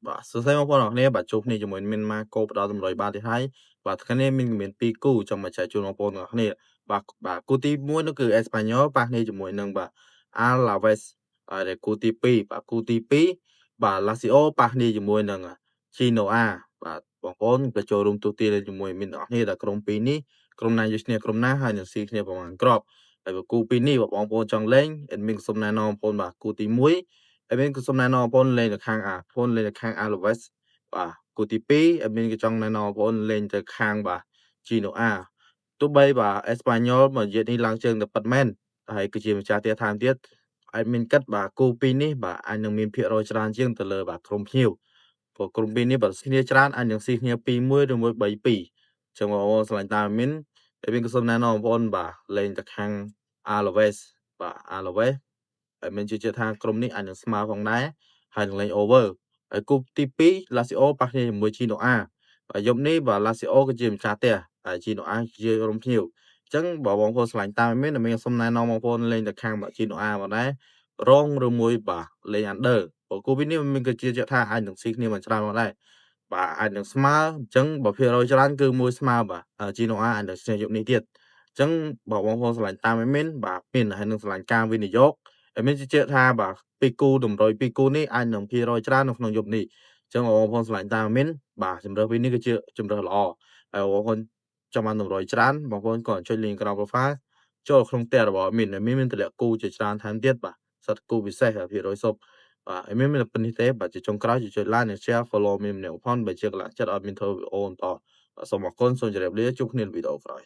បាទសួស្តីបងប្អូនអរគ្នាបាទជួបគ្នាជាមួយមានម៉ាកូផ្ដល់តម្រុយបានទៀតហើយបាទថ្ងៃនេះមាន2គូចង់មកចែកជូនបងប្អូនទាំងអស់គ្នាបាទគូទី1នោះគឺអេស្ប៉ាញ៉ុលប៉ះគ្នាជាមួយនឹងបាទ Alaves ហើយគូទី2បាទគូទី2បាទ Lazio ប៉ះគ្នាជាមួយនឹង Genoa បាទបងប្អូនក៏ចូលរួមទូទាត់ជាមួយមានទាំងអស់គ្នាដែលក្រុម2នេះក្រុមណាយកឈ្នះក្រុមណាហើយនឹងស៊ីគ្នាប្រមាណគ្រាប់ហើយគូ2នេះបងប្អូនចង់លេងមានសុំណែនាំបងប្អូនបាទគូទី1អេមីនក៏សូមណែនាំបងប្អូនលេងនៅខាងលេងនៅខាង Alaves បាទគូទី2អេមីនក៏ចង់ណែនាំបងប្អូនលេងទៅខាងបាទ Genoa ទោះបីបាទ Espanyol មកនិយាយនេះឡើងជើងតែប៉ិតមែនហើយគឺជាម្ចាស់ផ្ទះថែមទៀតអេមីនគិតបាទគូ2នេះបាទអាចនឹងមានភាគរយច្រើនជាងទៅលើបាទក្រុមភ្ញៀវព្រោះក្រុម2នេះបើស៊ីគ្នាច្រើនអាចនឹងស៊ីគ្នា2-1ឬមួយ3-2ចឹងបងប្អូនឆ្លាញ់តាមអេមីនក៏សូមណែនាំបងប្អូនបាទលេងទៅខាង Alaves បាទ Alaves ហើយមានជឿជាក់ថាក្រុមនេះអាចនឹងស្មើផងដែរហើយនឹងលេង over ហើយគូទី2 Lazio ប៉ះគ្នាជាមួយ Genoa ហើយយប់នេះបាទ Lazio គឺជាម្ចាស់ផ្ទះហើយ Genoa ជាក្រុមភ្ញៀវអញ្ចឹងបើបងប្អូនឆ្លាញ់តាមមានសូមណែនាំបងប្អូនលេងទៅខាងបាទ Genoa មកដែររងឬមួយបាទលេង under ព្រោះគូពីនេះមានក៏ជឿជាក់ថាអាចនឹងស៊ីគ្នាមិនច្រើនមកដែរបាទអាចនឹងស្មើអញ្ចឹងបើភាគរយច្រើនគឺមួយស្មើបាទ Genoa អាចនឹងឈ្នះយប់នេះទៀតអញ្ចឹងបើបងប្អូនឆ្លាញ់តាមមានបាទមានហើយនឹងឆ្លាញ់ការវិនិយោគហើយមានជឿជាក់ថាបាទ2គូតម្រុយ2គូនេះអាចនឹងភាគរយច្រើននៅក្នុងយប់នេះអញ្ចឹងបងប្អូនឆ្លាញ់តាមមានបាទជំរើសពីនេះគឺជាជំរើសល្អហើយបងប្អូនចាំបានតម្រុយច្រើនបងប្អូនក៏ចុច link ក្រោម profile ចូលក្នុងផ្ទះរបស់មានតម្លាក់គូជាច្រើនថែមទៀតបាទសិតគូពិសេសភាគរយសុបបាទហើយមានប៉ុណ្្នេះទេបាទជាចុងក្រោយចុច like និង share follow មានម្នាក់ផងបើជាកន្លះចិត្តអត់មានធ្វើវីដេអូបន្តសូមអរគុណសូមជម្រាបលាជួបគ្នានៅវីដេអូក្រោយ